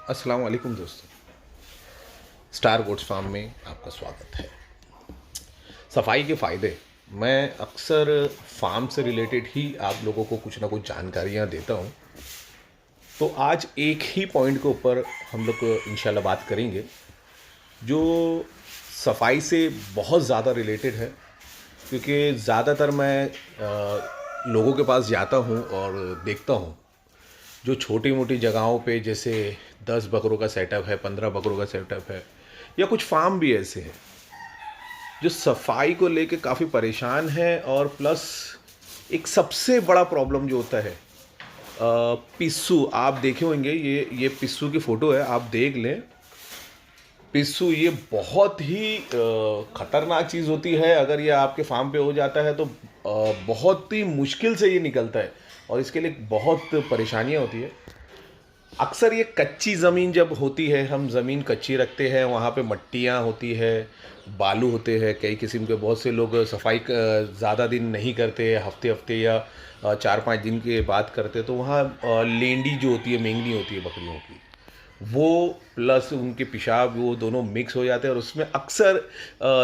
अस्सलाम वालेकुम दोस्तों। स्टार गोट्स फार्म में आपका स्वागत है। सफाई के फ़ायदे मैं अक्सर फार्म से रिलेटेड ही आप लोगों को कुछ ना कुछ जानकारियाँ देता हूँ। तो आज एक ही पॉइंट के ऊपर हम लोग इंशाल्लाह बात करेंगे जो सफाई से बहुत ज़्यादा रिलेटेड है, क्योंकि ज़्यादातर मैं लोगों के पास जाता हूँ और देखता हूँ जो छोटी मोटी जगहों पे, जैसे 10 बकरों का सेटअप है, 15 बकरों का सेटअप है, या कुछ फार्म भी ऐसे हैं जो सफाई को लेके काफ़ी परेशान है। और प्लस एक सबसे बड़ा प्रॉब्लम जो होता है, पिस्सू। आप देखे होंगे, ये पिस्सू की फ़ोटो है, आप देख लें। पिस्सू ये बहुत ही ख़तरनाक चीज़ होती है। अगर ये आपके फार्म पे हो जाता है तो बहुत ही मुश्किल से ये निकलता है और इसके लिए बहुत परेशानियाँ होती है। अक्सर ये कच्ची ज़मीन जब होती है, हम ज़मीन कच्ची रखते हैं, वहाँ पे मट्टियाँ होती है, बालू होते हैं कई किस्म के। बहुत से लोग सफाई ज़्यादा दिन नहीं करते, हफ्ते हफ्ते या 4-5 दिन के बाद करते, तो वहाँ लेंडी जो होती है, मेंगनी होती है बकरियों की, वो प्लस उनके पेशाब, वो दोनों मिक्स हो जाते हैं और उसमें अक्सर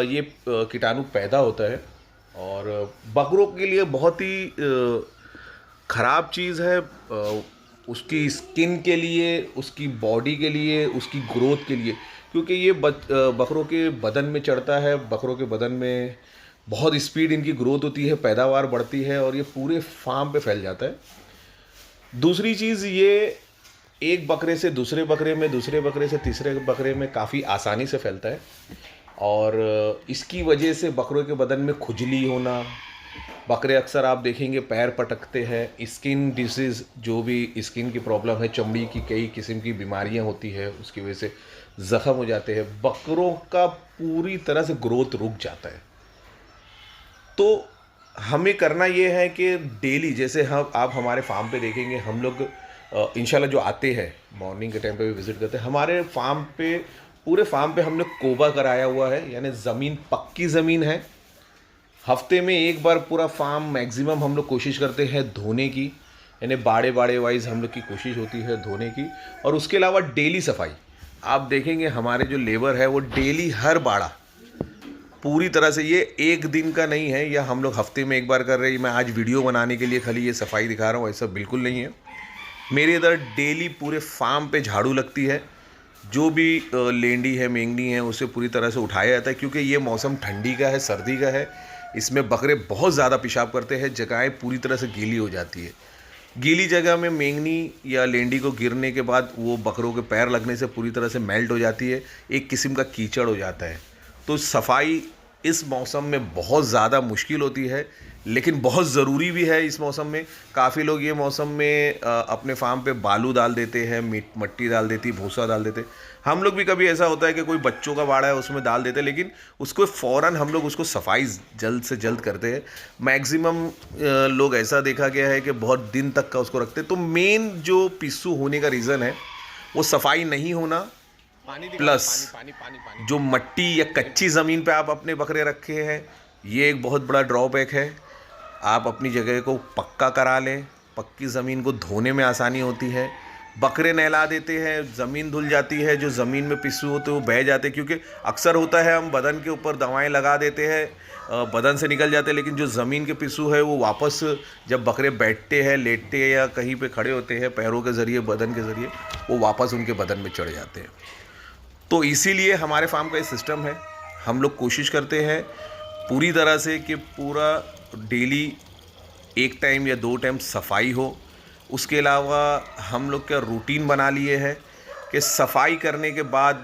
ये कीटाणु पैदा होता है। और बकरों के लिए बहुत ही ख़राब चीज़ है, उसकी स्किन के लिए, उसकी बॉडी के लिए, उसकी ग्रोथ के लिए, क्योंकि ये बकरों के बदन में चढ़ता है। बकरों के बदन में बहुत स्पीड इनकी ग्रोथ होती है, पैदावार बढ़ती है और ये पूरे फार्म पे फैल जाता है। दूसरी चीज़, ये एक बकरे से दूसरे बकरे में, दूसरे बकरे से तीसरे बकरे में काफ़ी आसानी से फैलता है। और इसकी वजह से बकरों के बदन में खुजली होना, बकरे अक्सर आप देखेंगे पैर पटकते हैं, स्किन डिसीज़, जो भी स्किन की प्रॉब्लम है, चमड़ी की कई किस्म की बीमारियां होती है, उसकी वजह से ज़ख़म हो जाते हैं, बकरों का पूरी तरह से ग्रोथ रुक जाता है। तो हमें करना ये है कि डेली, जैसे हम आप हमारे फार्म पे देखेंगे, हम लोग इंशाल्लाह जो आते हैं मॉर्निंग के टाइम पे भी विज़िट करते हैं हमारे फार्म पे। पूरे फार्म पे हमने कोबा कराया हुआ है, यानी ज़मीन पक्की ज़मीन है। हफ्ते में एक बार पूरा फार्म मैक्सिमम हम लोग कोशिश करते हैं धोने की, यानी बाड़े बाड़े वाइज हम लोग की कोशिश होती है धोने की। और उसके अलावा डेली सफाई, आप देखेंगे हमारे जो लेबर है वो डेली हर बाड़ा पूरी तरह से, ये एक दिन का नहीं है या हम लोग हफ्ते में एक बार कर रहे हैं, मैं आज वीडियो बनाने के लिए खाली ये सफाई दिखा रहा हूँ, ऐसा बिल्कुल नहीं है। मेरे इधर डेली पूरे फार्म पे झाड़ू लगती है, जो भी लेंडी है, मेंगनी है, उसे पूरी तरह से उठाया जाता है, क्योंकि ये मौसम ठंडी का है, सर्दी का है। इसमें बकरे बहुत ज़्यादा पेशाब करते हैं, जगहें पूरी तरह से गीली हो जाती है। गीली जगह में मेंगनी या लेंडी को गिरने के बाद वो बकरों के पैर लगने से पूरी तरह से मेल्ट हो जाती है, एक किस्म का कीचड़ हो जाता है। तो सफाई इस मौसम में बहुत ज़्यादा मुश्किल होती है, लेकिन बहुत ज़रूरी भी है। इस मौसम में काफ़ी लोग ये मौसम में अपने फार्म पे बालू डाल देते हैं, मट्टी डाल देती, भूसा डाल देते। हम लोग भी कभी ऐसा होता है कि कोई बच्चों का बाड़ा है उसमें डाल देते, लेकिन उसको फ़ौरन हम लोग उसको सफाई जल्द से जल्द करते हैं। मैक्सिमम लोग ऐसा देखा गया है कि बहुत दिन तक का उसको रखते। तो मेन जो पिस्सू होने का रीज़न है वो सफाई नहीं होना, प्लस जो मट्टी या कच्ची ज़मीन पे आप अपने बकरे रखे हैं, ये एक बहुत बड़ा ड्रॉबैक है। आप अपनी जगह को पक्का करा लें, पक्की ज़मीन को धोने में आसानी होती है। बकरे नहला देते हैं, ज़मीन धुल जाती है, जो ज़मीन में पिस्सू होते हैं वो बह जाते हैं, क्योंकि अक्सर होता है हम बदन के ऊपर दवाएं लगा देते हैं, बदन से निकल जाते हैं, लेकिन जो ज़मीन के पिस्सू है वो वापस जब बकरे बैठते हैं, लेटते हैं या कहीं पे खड़े होते हैं, पैरों के ज़रिए, बदन के ज़रिए, वो वापस उनके बदन में चढ़ जाते हैं। तो इसीलिए हमारे फार्म का ये सिस्टम है। हम लोग कोशिश करते हैं पूरी तरह से कि पूरा डेली एक टाइम या 2 टाइम सफाई हो। उसके अलावा हम लोग का रूटीन बना लिए है कि सफाई करने के बाद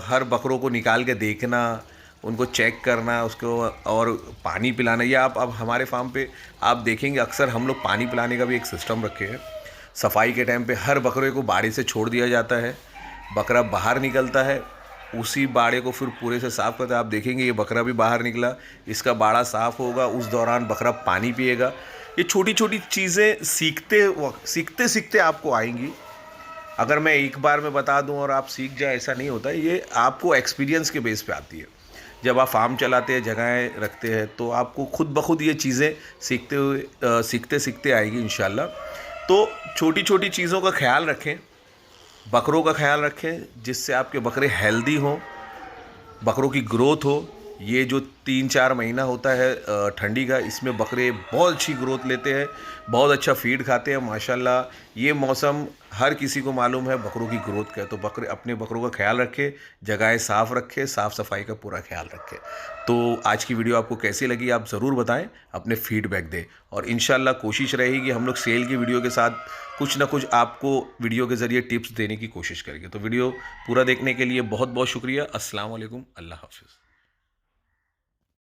हर बकरों को निकाल के देखना, उनको चेक करना, उसको और पानी पिलाना। या आप अब हमारे फार्म पे आप देखेंगे अक्सर हम लोग पानी पिलाने का भी एक सिस्टम रखे हैं। सफाई के टाइम पे हर बकरे को बाड़े से छोड़ दिया जाता है, बकरा बाहर निकलता है, उसी बाड़े को फिर पूरे से साफ़ करते हैं। आप देखेंगे ये बकरा भी बाहर निकला, इसका बाड़ा साफ़ होगा, उस दौरान बकरा पानी पिएगा। ये छोटी छोटी चीज़ें सीखते सीखते आपको आएंगी। अगर मैं एक बार में बता दूं और आप सीख जाए, ऐसा नहीं होता। ये आपको एक्सपीरियंस के बेस पे आती है। जब आप फार्म चलाते हैं, जगहें रखते हैं, तो आपको खुद ब खुद ये चीज़ें सीखते सीखते आएगी इंशाल्लाह। तो छोटी छोटी चीज़ों का ख्याल रखें, बकरों का ख्याल रखें जिससे आपके बकरे हेल्दी हों, बकरों की ग्रोथ हो। ये जो 3-4 महीना होता है ठंडी का, इसमें बकरे बहुत अच्छी ग्रोथ लेते हैं, बहुत अच्छा फीड खाते हैं माशाल्लाह। ये मौसम हर किसी को मालूम है बकरों की ग्रोथ का है, तो अपने बकरों का ख्याल रखें, जगहें साफ़ रखें, साफ़ सफाई का पूरा ख्याल रखें। तो आज की वीडियो आपको कैसी लगी आप ज़रूर बताएं, अपने फीडबैक दें, और इंशाल्लाह कोशिश रहेगी हम लोग सेल की वीडियो के साथ कुछ ना कुछ आपको वीडियो के ज़रिए टिप्स देने की कोशिश करेंगे। तो वीडियो पूरा देखने के लिए बहुत बहुत शुक्रिया। अस्सलाम वालेकुम, अल्लाह हाफ़िज़।